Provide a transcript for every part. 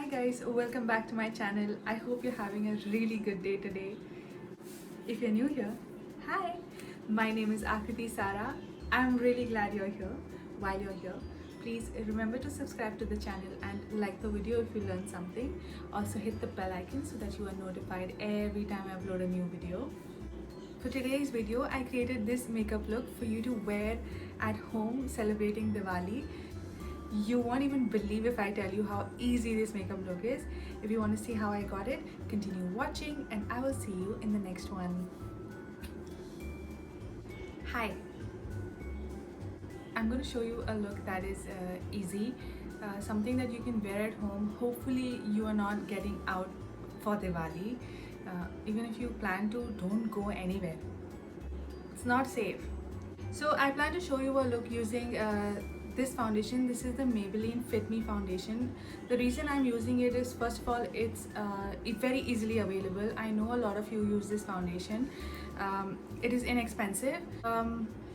Hi guys, welcome back to my channel. I hope you're having a really good day today. If you're new here, hi. My name is Akriti Sara. I'm really glad you're here. While you're here, please remember to subscribe to the channel and like the video if you learned something. Also hit the bell icon so that you are notified every time I upload a new video. For today's video, I created this makeup look for you to wear at home celebrating Diwali. You won't even believe if I tell you how easy this makeup look is. If you want to see how I got it, continue watching and I will see you in the next one. Hi, I'm going to show you a look that is easy, something that you can wear at home. Hopefully you are not getting out for Diwali. Even if you plan to, don't go anywhere. It's not safe. So I plan to show you a look using this foundation. This is the Maybelline Fit Me foundation. The reason I'm using it is, first of all, it's very easily available. I know a lot of you use this foundation. It is inexpensive.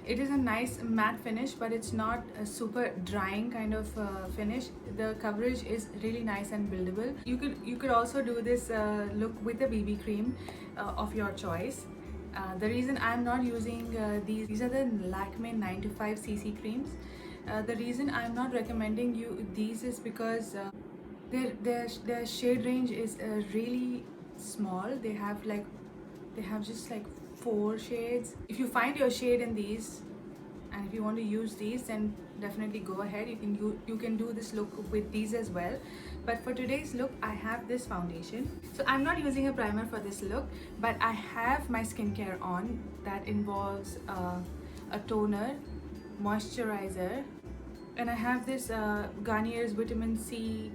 It is a nice matte finish, but it's not a super drying kind of finish. The coverage is really nice and buildable. You could also do this look with a BB cream of your choice. The reason I'm not using these are the Lakme 925cc creams. The reason I'm not recommending you these is because their shade range is really small. They have just like 4 shades. If you find your shade in these and if you want to use these, then definitely go ahead. You can do this look with these as well. But for today's look, I have this foundation. So I'm not using a primer for this look, but I have my skincare on. That involves a toner, moisturizer, and I have this Garnier's Vitamin C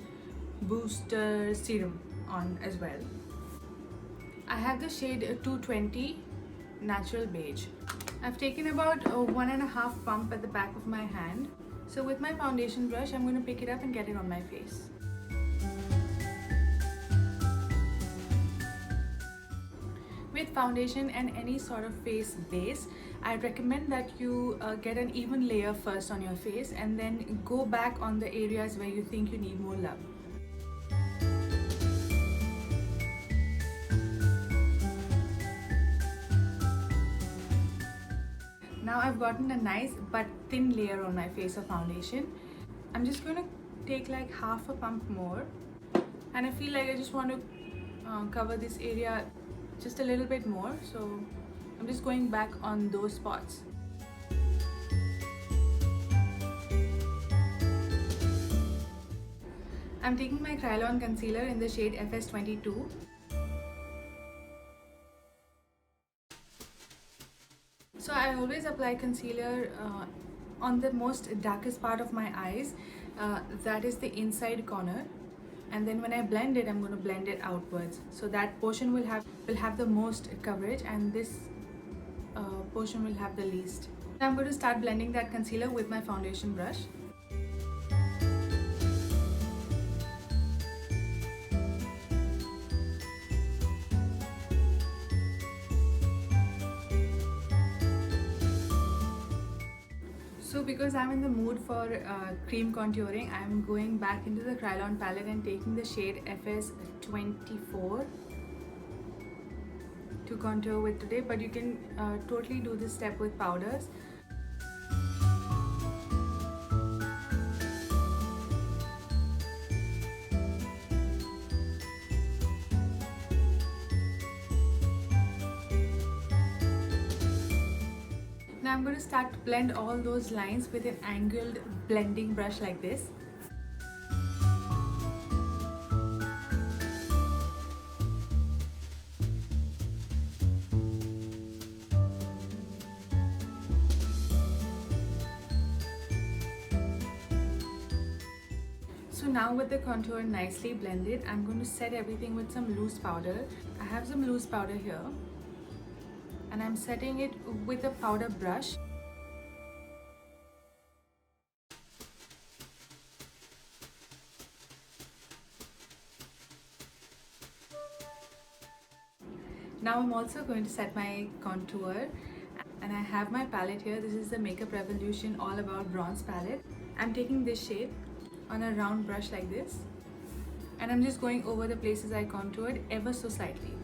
Booster Serum on as well. I have the shade 220 Natural Beige. I've taken about 1.5 pump at the back of my hand. So with my foundation brush, I'm going to pick it up and get it on my face. With foundation and any sort of face base, I recommend that you get an even layer first on your face and then go back on the areas where you think you need more love. Now I've gotten a nice but thin layer on my face of foundation. I'm just going to take like half a pump more, and I feel like I just want to cover this area just a little bit more, so I'm just going back on those spots. I'm taking my Kryolan concealer in the shade FS22. So I always apply concealer on the most darkest part of my eyes, that is the inside corner, and then when I blend it, I'm going to blend it outwards, so that portion will have the most coverage and this portion will have the least. I'm going to start blending that concealer with my foundation brush. So because I'm in the mood for cream contouring, I'm going back into the Kryolan palette and taking the shade FS24 to contour with today, but you can totally do this step with powders. Now I'm going to start to blend all those lines with an angled blending brush like this. So now with the contour nicely blended, I'm going to set everything with some loose powder. I have some loose powder here, and I'm setting it with a powder brush. Now I'm also going to set my contour, and I have my palette here. This is the Makeup Revolution All About Bronze palette. I'm taking this shade on a round brush like this, and I'm just going over the places I contoured ever so slightly.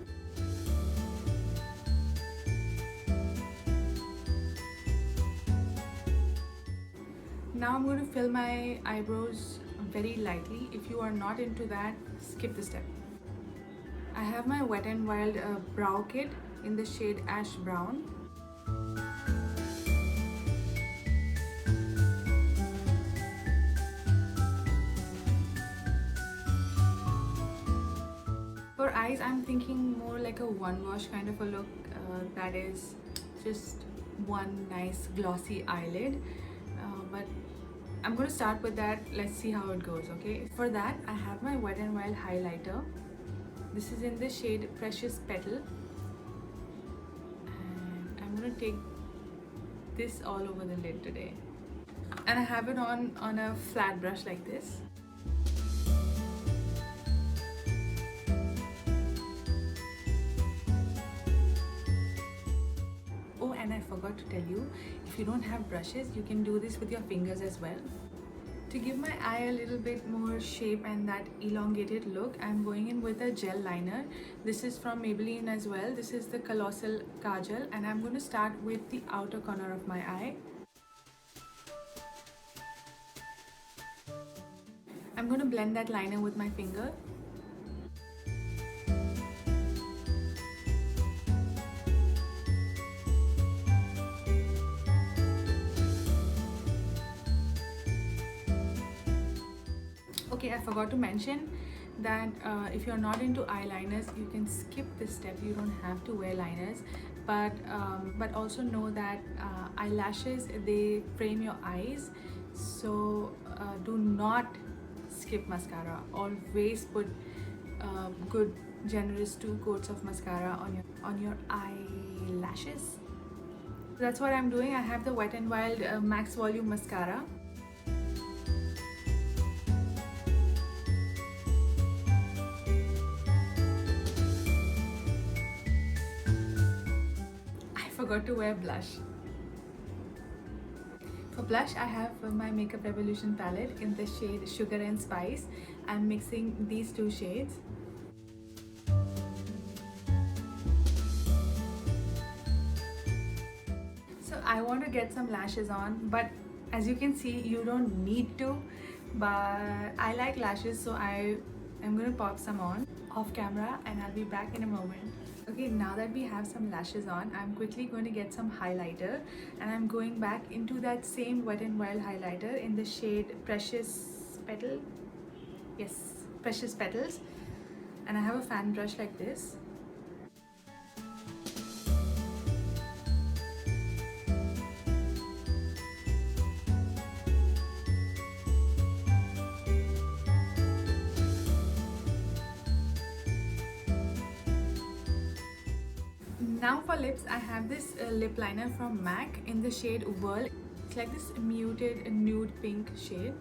Now I'm going to fill my eyebrows very lightly. If you are not into that, skip the step. I have my Wet n Wild brow kit in the shade Ash Brown. For eyes, I'm thinking more like a one wash kind of a look, that is just one nice glossy eyelid. But I'm going to start with that. Let's see how it goes, okay? For that, I have my Wet n Wild highlighter. This is in the shade Precious Petal. And I'm going to take this all over the lid today. And I have it on a flat brush like this. Oh, and I forgot to tell you, if you don't have brushes, you can do this with your fingers as well. To give my eye a little bit more shape and that elongated look, I'm going in with a gel liner. This is from Maybelline as well. This is the Colossal Kajal, and I'm going to start with the outer corner of my eye. I'm going to blend that liner with my finger. Okay, I forgot to mention that if you're not into eyeliners, you can skip this step. You don't have to wear liners, but also know that eyelashes, they frame your eyes, so do not skip mascara. Always put good generous 2 coats of mascara on your eyelashes. That's what I'm doing. I have the Wet n Wild Max Volume Mascara. Forgot to wear blush. For blush, I have my Makeup Revolution palette in the shade Sugar and Spice. I'm mixing these 2 shades. So I want to get some lashes on, but as you can see, you don't need to, but I like lashes, so I'm going to pop some on off camera, and I'll be back in a moment. Okay, now that we have some lashes on, I'm quickly going to get some highlighter, and I'm going back into that same Wet n Wild highlighter in the shade Precious Petal. Yes, Precious Petals. And I have a fan brush like this. Now for lips, I have this lip liner from MAC in the shade Whirl. It's like this muted nude pink shade.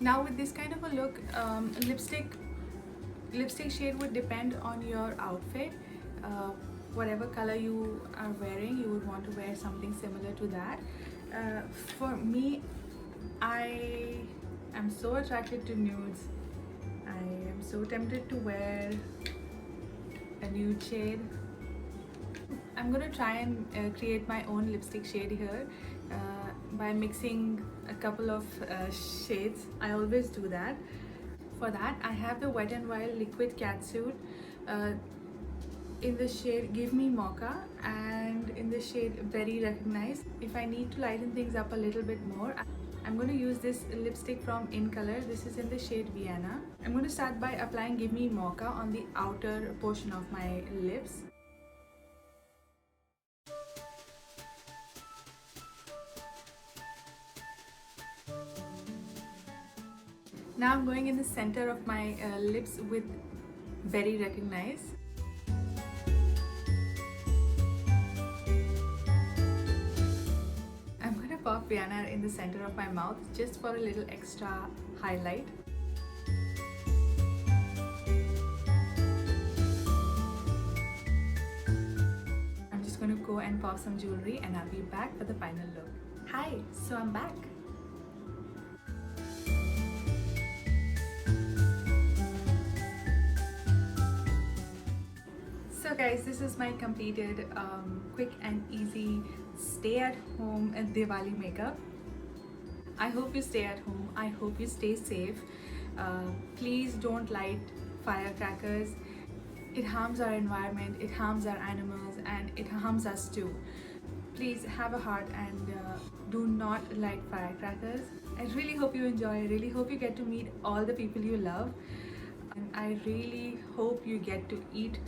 Now with this kind of a look, lipstick shade would depend on your outfit. Whatever color you are wearing, you would want to wear something similar to that. For me, I'm so attracted to nudes. I am so tempted to wear a nude shade. I'm gonna try and create my own lipstick shade here by mixing a couple of shades. I always do that. For that, I have the Wet n Wild Liquid Catsuit in the shade Give Me Mocha and in the shade Very Recognize. If I need to lighten things up a little bit more, I'm going to use this lipstick from In Color. This is in the shade Vienna. I'm going to start by applying Give Me Mocha on the outer portion of my lips. Now I'm going in the center of my lips with Very Recognize. Pop Vienna in the center of my mouth just for a little extra highlight. I'm just going to go and pop some jewelry, and I'll be back for the final look. Hi, so I'm back. So guys, this is my completed quick and easy stay at home Diwali makeup. I hope you stay at home. I hope you stay safe. Please don't light firecrackers. It harms our environment, it harms our animals, and it harms us too. Please have a heart and do not light firecrackers. I really hope you enjoy. I really hope you get to meet all the people you love. And I really hope you get to eat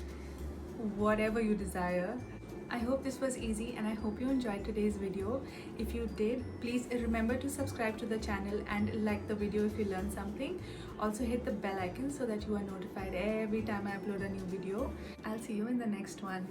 whatever you desire. I hope this was easy and I hope you enjoyed today's video. If you did, please remember to subscribe to the channel and like the video if you learned something. Also hit the bell icon so that you are notified every time I upload a new video. I'll see you in the next one.